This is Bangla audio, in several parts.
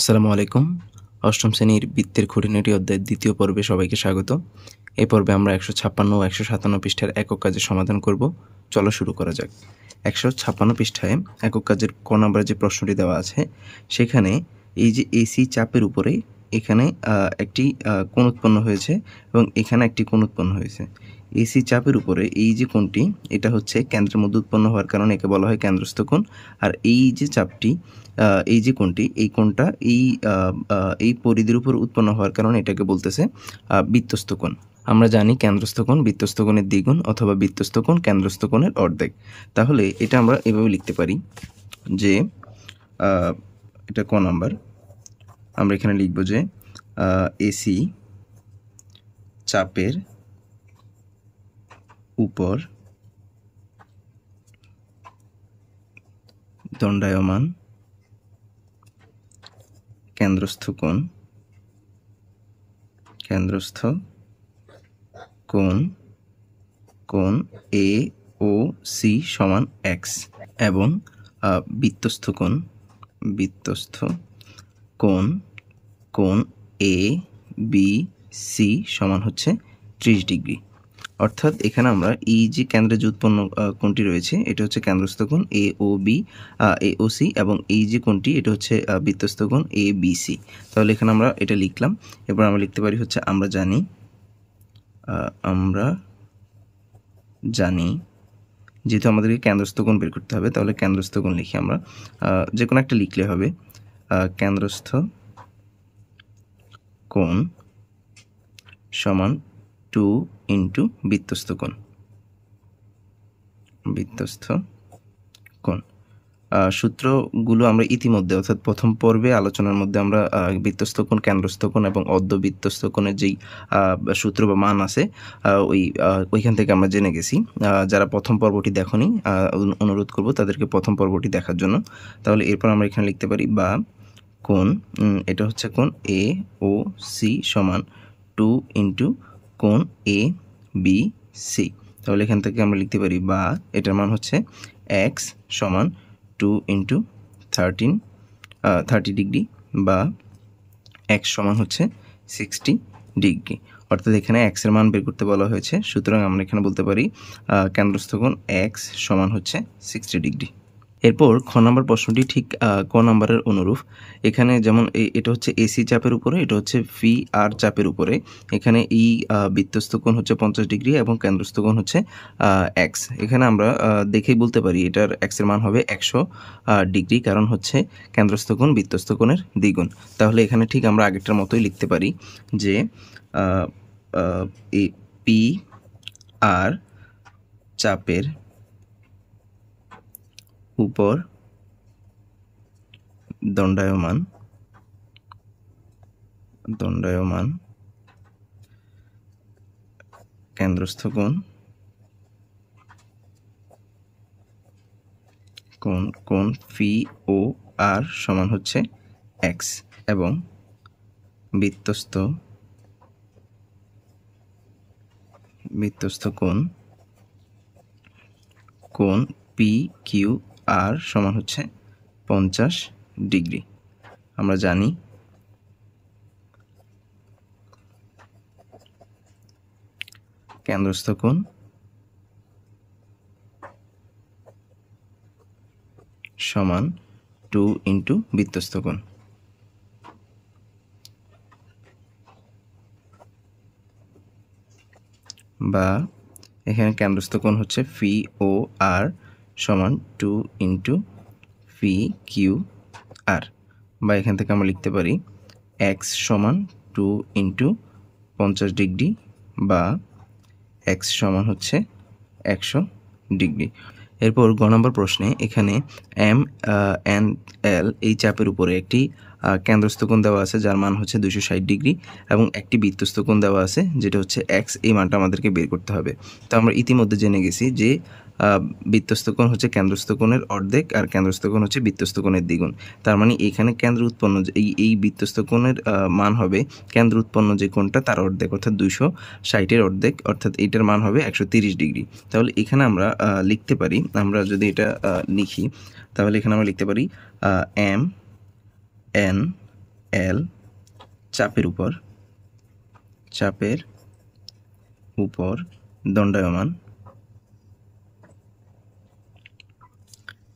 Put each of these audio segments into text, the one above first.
আসসালামু আলাইকুম। অষ্টম শ্রেণীর বৃত্তের খুঁটিনাটি অধ্যায়ের দ্বিতীয় পর্বে সবাইকে স্বাগত। এই পর্বে আমরা ১৫৬ ও ১৫৭ পৃষ্ঠার একক কাজের সমাধান করব। চলো শুরু করা যাক। ১৫৬ পৃষ্ঠায় একক কাজের ক নাম্বারে যে প্রশ্নটি দেওয়া আছে, সেখানে এই যে এসি চাপের উপরে এখানে একটি কোণ উৎপন্ন হয়েছে এবং এখানে একটি কোণ উৎপন্ন হয়েছে। এসি চাপের উপরে এই যে কোণটি, এটা হচ্ছে কেন্দ্রের মধ্যে উৎপন্ন হওয়ার কারণে একে বলা হয় কেন্দ্রস্থ কোণ। আর এই যে চাপটি, এই যে কোণটি, এই কোণটা এই পরিধির উপর উৎপন্ন হওয়ার কারণে এটাকে বলতেছে বৃত্তস্থ কোণ। আমরা জানি কেন্দ্রস্থ কোণ বৃত্তস্থ কোণের দ্বিগুণ অথবা বৃত্তস্থ কোণ কেন্দ্রস্থ কোণের অর্ধেক। তাহলে এটা আমরা এভাবে লিখতে পারি যে এটা ক নাম্বার, আমরা এখানে লিখব যে এসি চাপের উপর দণ্ডায়মান কেন্দ্রস্থ কোণ এ ও সি সমান এক্স এবং বৃত্তস্থ কোণ এ বি সি সমান হচ্ছে 30 ডিগ্রি। অর্থাৎ এখানে আমরা এই যে কেন্দ্রে যে উৎপন্ন কোণটি রয়েছে, এটা হচ্ছে কেন্দ্রস্থ কোণ এ ও সি এবং এই যে কোণটি, এটা হচ্ছে বৃত্তস্থ কোণ এ বি সি। তাহলে এখানে আমরা এটা লিখলাম। এবার আমরা লিখতে পারি হচ্ছে আমরা জানি যেহেতু আমাদেরকে কেন্দ্রস্থ কোণ বের করতে হবে, তাহলে কেন্দ্রস্থ কোণ লিখি আমরা, যে কোনো একটা লিখলে হবে। কেন্দ্রস্থ কোণ সমান 2 ইন্টু বৃত্তস্থ কোণ। সূত্রগুলো আমরা ইতিমধ্যে অর্থাৎ প্রথম পর্বে আলোচনার মধ্যে আমরা বৃত্তস্থ কোণ, কেন্দ্রস্থ কোণ এবং অর্ধবৃত্তস্থ কোণের যেই সূত্র বা মান আছে ওইখান থেকে আমরা জেনে গেছি। যারা প্রথম পর্বটি দেখনি, অনুরোধ করব তাদেরকে প্রথম পর্বটি দেখার জন্য। তাহলে এরপর আমরা এখানে লিখতে পারি বা কোণ, এটা হচ্ছে কোণ এ ও সি সমান 2 ইন্টু কোণ এ বি সি। তাহলে এখান থেকে আমরা লিখতে পারি বা এটার মান হচ্ছে এক্স সমান 2 ইন্টু 30 ডিগ্রি বা এক্স সমান হচ্ছে 60 ডিগ্রি। অর্থাৎ এখানে এক্সের মান বের করতে বলা হয়েছে, সুতরাং আমরা এখানে বলতে পারি কেন্দ্রস্থ কোণ এক্স সমান হচ্ছে 60 ডিগ্রি। এরপর খ নাম্বার প্রশ্নটি ঠিক ক নাম্বারের অনুরূপ। এখানে যেমন এটা হচ্ছে এসি চাপের উপরে, এটা হচ্ছে ভি আর চাপের উপরে। এখানে এই বৃত্তস্থ কোণ হচ্ছে 50 ডিগ্রি এবং কেন্দ্রস্থ কোণ হচ্ছে এক্স। এখানে আমরা দেখেই বলতে পারি এটার এক্সের মান হবে 100 ডিগ্রি, কারণ হচ্ছে কেন্দ্রস্থ কোণ বৃত্তস্থ কোণের দ্বিগুণ। তাহলে এখানে ঠিক আমরা আগেরটার মতোই লিখতে পারি যে পি আর চাপের উপর দণ্ডায়মান কেন্দ্রস্থ কোণ ফি ও আর সমান হচ্ছে এক্স এবং বৃত্তস্থ কোণ পি কিউ আর সমান হচ্ছে 50 ডিগ্রি। আমরা জানি কেন্দ্রস্থ কোণ সমান 2 ইন্টু বৃত্তস্থ কোণ। বা এখানে কেন্দ্রস্থ কোণ হচ্ছে ফি ও আর সমান 2 ইন্টু ফি কিউ আর। বা এখান থেকে আমরা লিখতে পারি এক্স সমান 2 ইন্টু 50 ডিগ্রি বা এক্স সমান হচ্ছে 100 ডিগ্রি। এরপর গ নম্বর প্রশ্নে এখানে এম এন এল এই চাপের উপরে একটি কেন্দ্রস্থ কোণ দেওয়া আছে যার মান হচ্ছে 260 ডিগ্রি এবং একটি বৃত্তস্থ কোণ দেওয়া আছে যেটা হচ্ছে এক্স। এই মানটা আমাদেরকে বের করতে হবে। তো আমরা ইতিমধ্যে জেনে গেছি যে বৃত্তস্থ কোণ হচ্ছে কেন্দ্রস্থ কোণের অর্ধেক আর কেন্দ্রস্থ কোণ হচ্ছে বৃত্তস্থ কোণের দ্বিগুণ। তার মানে এখানে কেন্দ্র উৎপন্ন এই বৃত্তস্থ কোণের মান হবে কেন্দ্র উৎপন্ন যে কোণটা তার অর্ধেক, অর্থাৎ 260-এর অর্ধেক, অর্থাৎ এইটার মান হবে 130 ডিগ্রি। তাহলে এখানে আমরা লিখতে পারি, আমরা যদি এটা লিখি তাহলে এখানে আমরা লিখতে পারি এম এন এল চাপের উপর দণ্ডায়মান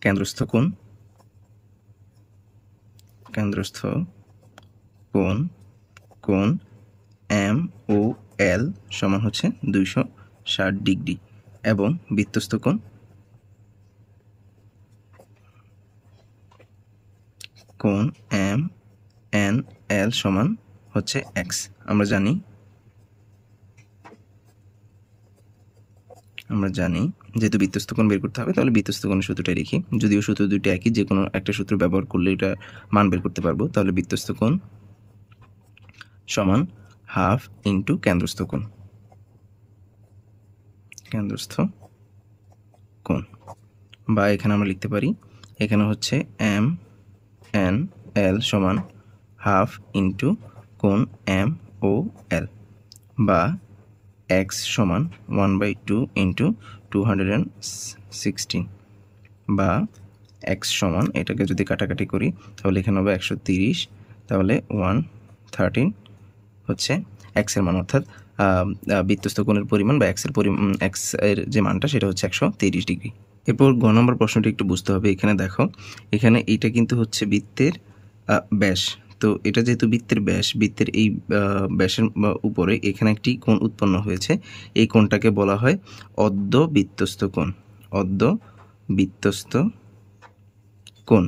কেন্দ্রস্থ কোণ এম ও এল সমান হচ্ছে 260 ডিগ্রি এবং বৃত্তস্থ কোণ এম এন এল সমান হচ্ছে এক্স। আমরা জানি যেহেতু বৃত্তস্থ কোণ বের করতে হবে তাহলে বৃত্তস্থ কোণের সূত্রটা লিখি, যদিও সূত্র দুইটা একই, যে কোনো একটা সূত্র ব্যবহার করলে এটা মান বের করতে পারবো। তাহলে বৃত্তস্থ কোণ সমান হাফ ইন্টু কেন্দ্রস্থ কোণ, বা এখানে আমরা লিখতে পারি এখানে হচ্ছে এম এন এল সমান হাফ ইন্টু কোণ এম ও এল, বা এক্স সমান 1/2 ইন্টু 216, বা এক্স সমান এটাকে যদি কাটাকাটি করি তাহলে এখানে হবে 130, তাহলে 113 হচ্ছে এক্সের মান, অর্থাৎ বৃত্তস্থ কোণের পরিমাণ বা এক্স এর যে মানটা সেটা হচ্ছে 130 ডিগ্রি। এরপর গ নম্বর প্রশ্নটি একটু বুঝতে হবে। এখানে দেখো, এখানে এইটা কিন্তু হচ্ছে বৃত্তের ব্যাস। তো এটা যেহেতু বৃত্তের ব্যাস, বৃত্তের এই ব্যাসের উপরে এখানে একটি কোণ উৎপন্ন হয়েছে, এই কোণটাকে বলা হয় অর্ধবৃত্তস্থ কোণ।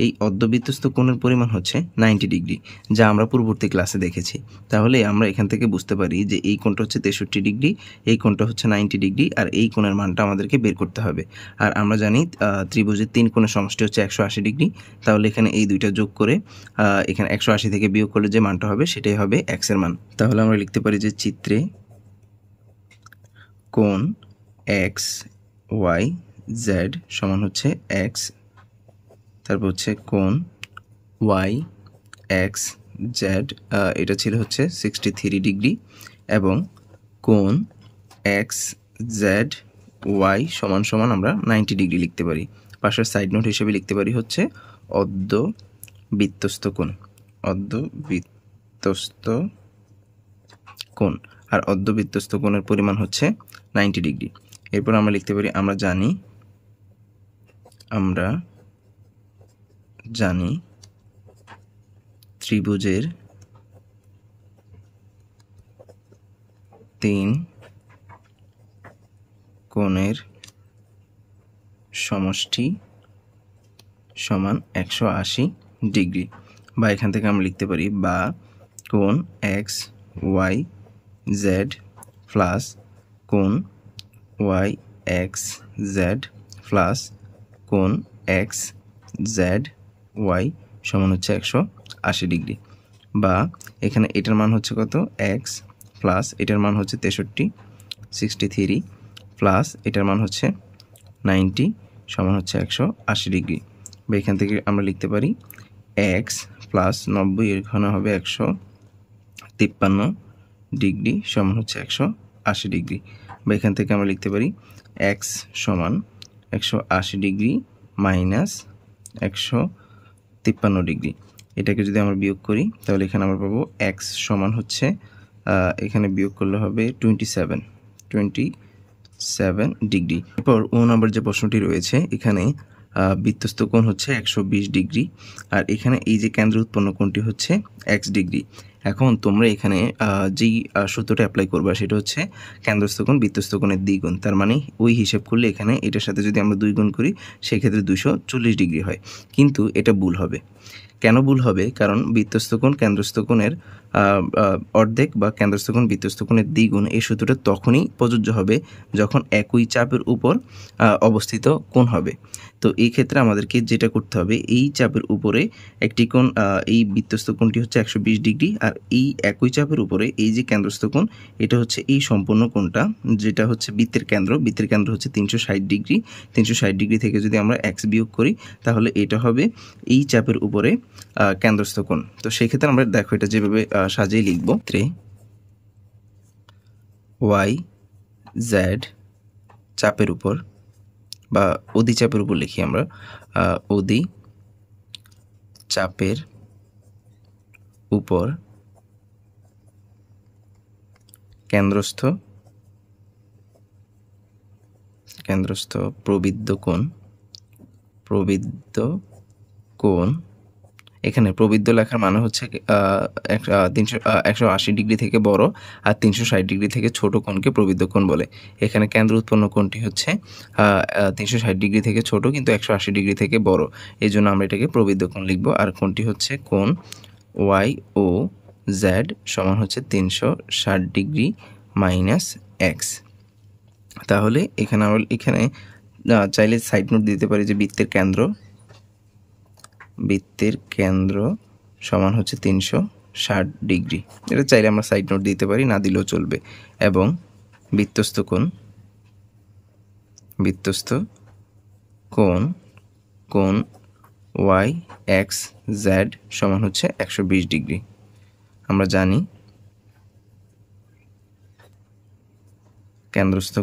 এই অর্ধবৃত্তস্থ কোণের পরিমাণ হচ্ছে 90 ডিগ্রি, যা আমরা পূর্ববর্তী ক্লাসে দেখেছি। তাহলে আমরা এখান থেকে বুঝতে পারি যে এই কোণটা হচ্ছে 63 ডিগ্রি, এই কোণটা হচ্ছে 90 ডিগ্রি, আর এই কোণের মানটা আমাদেরকে বের করতে হবে। আর আমরা জানি ত্রিভুজের 3 কোণের সমষ্টি হচ্ছে 180 ডিগ্রি। তাহলে এখানে এই দুইটা যোগ করে এখানে 180 থেকে বিয়োগ করলে যে মানটা হবে সেটাই হবে এক্স এর মান। তাহলে আমরা লিখতে পারি যে চিত্রে কোণ এক্স ওয়াই জেড সমান হচ্ছে এক্স, তারপর হচ্ছে কোণ ওয়াই এক্স জেড, এটা ছিল হচ্ছে 63 ডিগ্রি, এবং কোণ এক্স জেড ওয়াই সমান সমান আমরা 90 ডিগ্রি লিখতে পারি। পাশের সাইড নোট হিসেবে লিখতে পারি হচ্ছে অর্ধবৃত্তস্থ কোণ, আর অর্ধবৃত্তস্থ কোণের পরিমাণ হচ্ছে 90 ডিগ্রি। এরপর আমরা লিখতে পারি আমরা জানি ত্রিভুজের 3 কোণের সমষ্টি সমান 180 ডিগ্রি, বা এখান থেকে আমরা লিখতে পারি বা কোণ এক্স ওয়াই জেড প্লাস কোণ ওয়াই এক্স জেড প্লাস কোণ এক্স জেড ওয়াই সমান হচ্ছে 180 ডিগ্রি, বা এখানে এটার মান হচ্ছে কত এক্স প্লাস এটার মান হচ্ছে 63 প্লাস এটার মান হচ্ছে 90 সমান হচ্ছে 180 ডিগ্রি, বা এখান থেকে আমরা লিখতে পারি এক্স প্লাস 90 এখানে হবে 153 ডিগ্রি সমান হচ্ছে 180 ডিগ্রি, বা এখান থেকে আমরা লিখতে পারি এক্স সমান 180 ডিগ্রি মাইনাস 153 ডিগ্রি। এটাকে যদি আমরা বিয়োগ করি তাহলে এখানে আমরা পাবো এক্স সমান হচ্ছে এখানে বিয়োগ করলে হবে 27 ডিগ্রি। এরপর ও নম্বর যে প্রশ্নটি রয়েছে, এখানে বৃত্তস্থ কোণ হচ্ছে 120 ডিগ্রি, আর এখানে এই যে কেন্দ্র উৎপন্ন কোণটি হচ্ছে x ডিগ্রি। এখন তোমরা এখানে যেই সূত্রটা অ্যাপ্লাই করবা সেটা হচ্ছে কেন্দ্রস্থ কোণ বৃত্তস্থ কোণের দ্বিগুণ, তার মানে ওই হিসেব করলে এখানে এটার সাথে যদি আমরা 2 গুণ করি সেক্ষেত্রে 240 ডিগ্রি হয়, কিন্তু এটা ভুল হবে। কেন ভুল হবে? কারণ বৃত্তস্থ কোণ কেন্দ্রস্থ কোণের অর্ধেক বা কেন্দ্রস্থ কোণ বৃত্তস্থ কোণের দ্বিগুণ, এই সূত্রটা তখনই প্রযোজ্য হবে যখন একই চাপের উপর অবস্থিত কোণ হবে। তো এই ক্ষেত্রে আমাদেরকে যেটা করতে হবে, এই চাপের উপরে একটি কোণ, এই বৃত্তস্থ কোণটি হচ্ছে 120 ডিগ্রি, আর এই একই চাপের উপরে এই যে কেন্দ্রস্থ কোণ, এটা হচ্ছে এই সম্পূর্ণ কোণটা, যেটা হচ্ছে বৃত্তের কেন্দ্র হচ্ছে 360 ডিগ্রি। 360 ডিগ্রি থেকে যদি আমরা এক্স বিয়োগ করি তাহলে এটা হবে এই চাপের উপরে কেন্দ্রস্থ কোণ। তো সেই ক্ষেত্রে আমরা দেখো এটা যেভাবে সাজিয়ে লিখব, ওয়াই জেড চাপের উপর বা অধি চাপের উপর লিখি আমরা, অধি চাপের উপর কেন্দ্রস্থ প্রবৃদ্ধ কোণ এখানে প্রবৃদ্ধ লেখার মানে হচ্ছে 180 ডিগ্রি থেকে বড় আর 360 ডিগ্রি থেকে ছোট কোণকে প্রবৃদ্ধ কোণ বলে। এখানে কেন্দ্র উৎপন্ন কোণটি হচ্ছে 360 ডিগ্রি থেকে ছোট কিন্তু 180 ডিগ্রি থেকে বড়, এই জন্য আমরা এটাকে প্রবৃদ্ধ কোণ লিখব। আর কোণটি হচ্ছে কোণ YOZ সমান হচ্ছে 360 ডিগ্রি মাইনাস x। তাহলে এখানে আমরা চাইলে সাইড নোট দিতে পারি যে বৃত্তের কেন্দ্র সমান হচ্ছে 360 ডিগ্রি, এটা চাইলে আমরা সাইড নোট দিতে পারি, না দিলেও চলবে। এবং বৃত্তস্থ কোণ YXZ সমান হচ্ছে 120 ডিগ্রি। আমরা জানি কেন্দ্রস্থ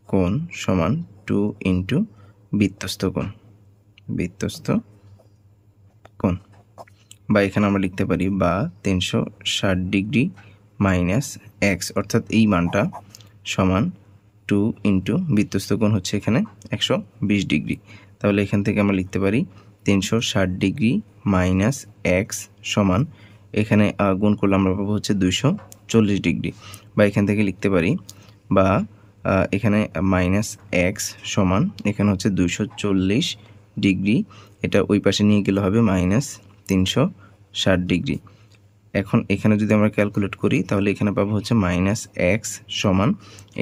কোণ সমান 2 ইন্টু বৃত্তস্থ কোণ, বা এখানে আমরা লিখতে পারি বা 360 ডিগ্রি মাইনাস x, অর্থাৎ এই মানটা সমান 2 ইন্টু বৃত্তস্থ কোণ হচ্ছে এখানে 120 ডিগ্রি। তাহলে এখান থেকে আমরা লিখতে পারি 360 ডিগ্রি মাইনাস x সমান, এখানে গুণ করলে আমরা পাবো হচ্ছে 240 ডিগ্রি, বা এখান থেকে লিখতে পারি বা এখানে মাইনাস এক্স সমান এখানে হচ্ছে 240 ডিগ্রি, এটা ওই পাশে নিয়ে গেলে হবে মাইনাস 360 ডিগ্রি। এখন এখানে যদি আমরা ক্যালকুলেট করি তাহলে এখানে পাবো হচ্ছে মাইনাস এক্স সমান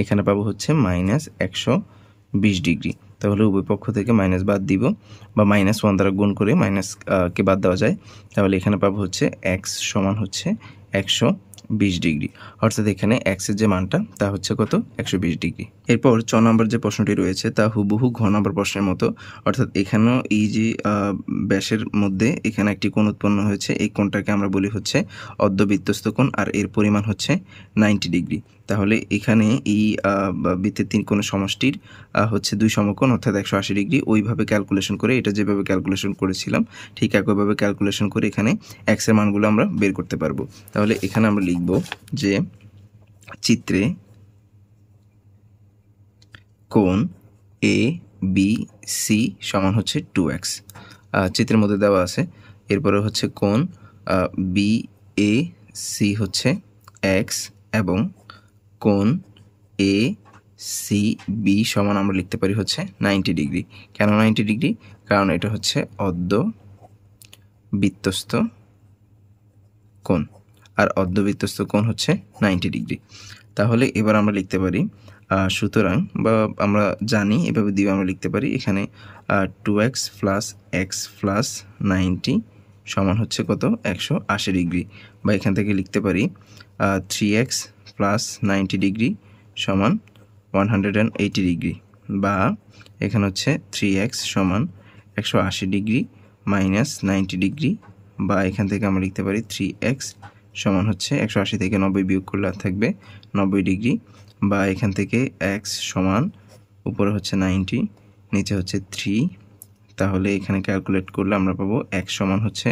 এখানে পাবো হচ্ছে মাইনাস 120 ডিগ্রি। তাহলে উভয় পক্ষ থেকে মাইনাস বাদ দিব, বা -1 দ্বারা গুণ করে কে বাদ দেওয়া যায়। তাহলে এখানে পাবো হচ্ছে এক্স সমান হচ্ছে 120 ডিগ্রি, অর্থাৎ এখানে এক্সের যে মানটা তা হচ্ছে কত, 120 ডিগ্রি। এরপর 6 নম্বর যে প্রশ্নটি রয়েছে তা হুবহু ঘ নম্বর প্রশ্নের মতো, অর্থাৎ এখানেও এই যে ব্যাসের মধ্যে এখানে একটি কোণ উৎপন্ন হয়েছে, এই কোণটাকে আমরা বলি হচ্ছে অর্ধবৃত্তস্থ কোণ, আর এর পরিমাণ হচ্ছে 90 ডিগ্রি। তাহলে এখানে এই বৃত্তের 3 কোণের সমষ্টির হচ্ছে 2 সমকোণ অর্থাৎ 180 ডিগ্রি। ওইভাবে ক্যালকুলেশন করে, এটা যেভাবে ক্যালকুলেশন করেছিলাম ঠিক একইভাবে ক্যালকুলেশন করে এখানে এক্স এর মানগুলো আমরা বের করতে পারবো। তাহলে এখানে আমরা লিখব যে চিত্রে কোণ ABC সমান হচ্ছে 2x, চিত্রের মধ্যে দেওয়া আছে। এরপরে হচ্ছে কোণ BAC হচ্ছে x এবং কোণ ACB সমান আমরা লিখতে পারি হচ্ছে 90 ডিগ্রি। কেন 90 ডিগ্রি? কারণ এটা হচ্ছে অর্ধবৃত্তস্থ কোণ, আর অর্ধবৃত্তস্থ কোণ হচ্ছে 90 ডিগ্রি। তাহলে এবার আমরা লিখতে পারি সুতরাং, বা আমরা জানি এভাবে দিয়ে আমরা লিখতে পারি এখানে 2x প্লাস x প্লাস 90 সমান হচ্ছে কত, 180 ডিগ্রি, বা এখান থেকে লিখতে পারি 3x প্লাস 90 ডিগ্রি সমান 180 ডিগ্রি, বা এখানে হচ্ছে 3x সমান 180 ডিগ্রি মাইনাস 90 ডিগ্রি, বা এখান থেকে আমরা লিখতে পারি 3x সমান হচ্ছে 180 থেকে 90 বিয়োগ করলে থাকবে 90 ডিগ্রি, বা এখান থেকে x সমান উপরে হচ্ছে 90 নিচে হচ্ছে 3। তাহলে এখানে ক্যালকুলেট করলে আমরা পাবো x সমান হচ্ছে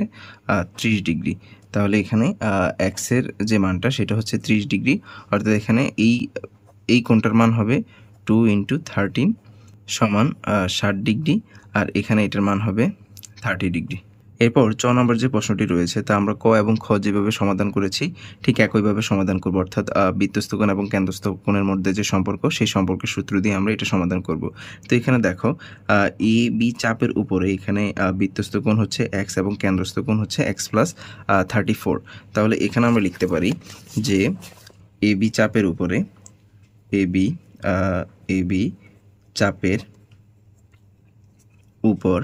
30 ডিগ্রি। তাহলে এখানে x এর যে মানটা সেটা হচ্ছে 30 ডিগ্রি, অর্থাৎ এখানে এই কোণটার মান হবে 2 × 13 সমান 60 ডিগ্রি, আর এখানে এটার মান হবে 30 ডিগ্রি। এরপর 6 নম্বর যে প্রশ্নটি রয়েছে তা আমরা ক এবং খ যেভাবে সমাধান করেছি ঠিক একইভাবে সমাধান করব, অর্থাৎ বৃত্তস্থ কোণ এবং কেন্দ্রস্থ কোণের মধ্যে যে সম্পর্ক সেই সম্পর্কের সূত্র দিয়ে আমরা এটা সমাধান করব। তো এখানে দেখো AB চাপের উপরে এখানে বৃত্তস্থ কোণ হচ্ছে x এবং কেন্দ্রস্থ কোণ হচ্ছে x প্লাস 34। তাহলে এখানে আমরা লিখতে পারি যে AB চাপের উপরে AB চাপের উপর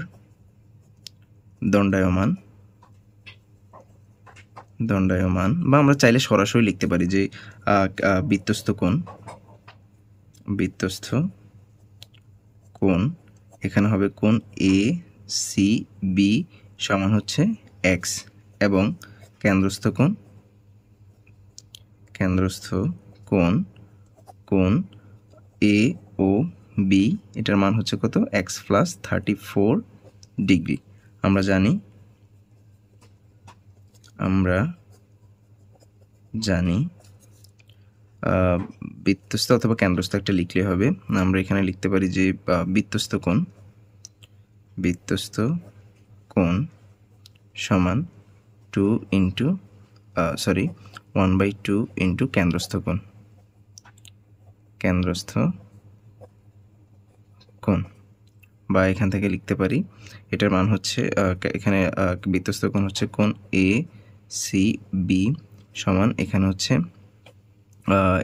দণ্ডায়মান, বা আমরা চাইলে সরাসরি লিখতে পারি যে বৃত্তস্থ কোণ এখানে হবে কোণ ACB সমান হচ্ছে x, এবং কেন্দ্রস্থ কোণ AOB এটার মান হচ্ছে কত, x প্লাস 34 ডিগ্রি। আমরা জানি বৃত্তস্থ অথবা কেন্দ্রস্থ একটা লিখলে হবে। আমরা এখানে লিখতে পারি যে বৃত্তস্থ কোণ সমান 1/2 ইন্টু কেন্দ্রস্থ কোণ, বা এখান থেকে লিখতে পারি এটার মান হচ্ছে এখানে বৃত্তস্থ কোণ হচ্ছে কোণ ACB সমান এখানে হচ্ছে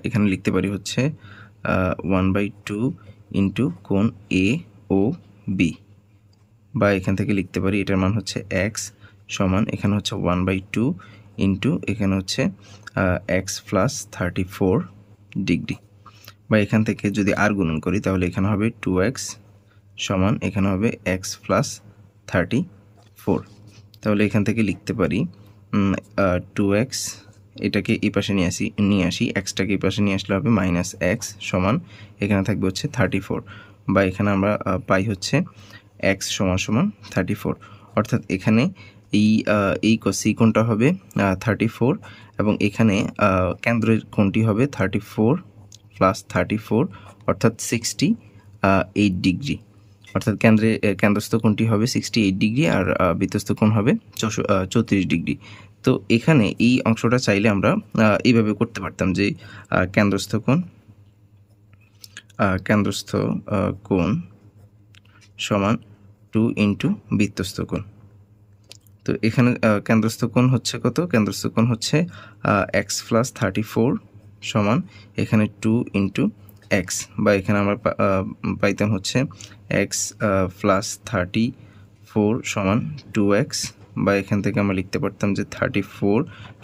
এখানে লিখতে পারি হচ্ছে 1/2 ইন্টু কোণ AOB, বা এখান থেকে লিখতে পারি এটার মান হচ্ছে x সমান এখানে হচ্ছে 1/2 ইন্টু এখানে হচ্ছে x প্লাস 34 ডিগ্রি, বা এখান থেকে যদি আর গুণন করি তাহলে এখানে হবে 2x সমান এখানে হবে x প্লাস 34। তাহলে এখান থেকে লিখতে পারি 2x, এটাকে এই পাশে নিয়ে আসি এক্সটাকে এই পাশে নিয়ে আসলে হবে -x সমান এখানে থাকবে হচ্ছে 34, বা এখানে আমরা পাই হচ্ছে x সমান 34। অর্থাৎ এখানে এই সি কোণটা হবে 34 এবং এখানে কেন্দ্রের কোণটি হবে 34 প্লাস 34 অর্থাৎ 68 ডিগ্রি। অর্থাৎ কেন্দ্রস্থ কোণটি হবে 68 ডিগ্রি আর বৃত্তস্থ কোণ হবে 34 ডিগ্রি। তো এখানে এই অংশটা চাইলে আমরা এইভাবে করতে পারতাম যে কেন্দ্রস্থ কোণ সমান 2 ইন্টু বৃত্তস্থ কোণ। তো এখানে কেন্দ্রস্থ কোণ হচ্ছে কত? কেন্দ্রস্থ কোণ হচ্ছে x প্লাস 34 সমান এখানে 2 ইন্টু x, বা এখানে আমরা পাইতাম হচ্ছে x প্লাস 34 সমান 2x, বা এখান থেকে আমরা লিখতে পারতাম যে 34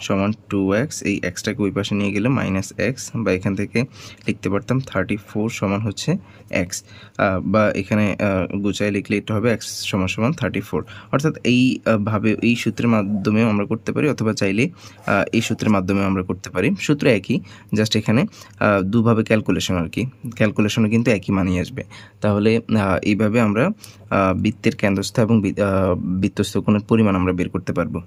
সমান 2x, এই এক্সটাকে ওই পাশে নিয়ে গেলে -x, বা এখান থেকে লিখতে পারতাম 34 সমান হচ্ছে x, বা এখানে গুছায় লিখলে এটা হবে x সমান 34। অর্থাৎ এইভাবে এই সূত্রের মাধ্যমেও আমরা করতে পারি অথবা চাইলে এই সূত্রের মাধ্যমেও আমরা করতে পারি। সূত্র একই, জাস্ট এখানে দুভাবে ক্যালকুলেশনও কিন্তু একই মানই আসবে। তাহলে এইভাবে আমরা বৃত্তের কেন্দ্রস্থ এবং বৃত্তস্থ কোণের পরিমাণ আমরা বের করতে পারবো।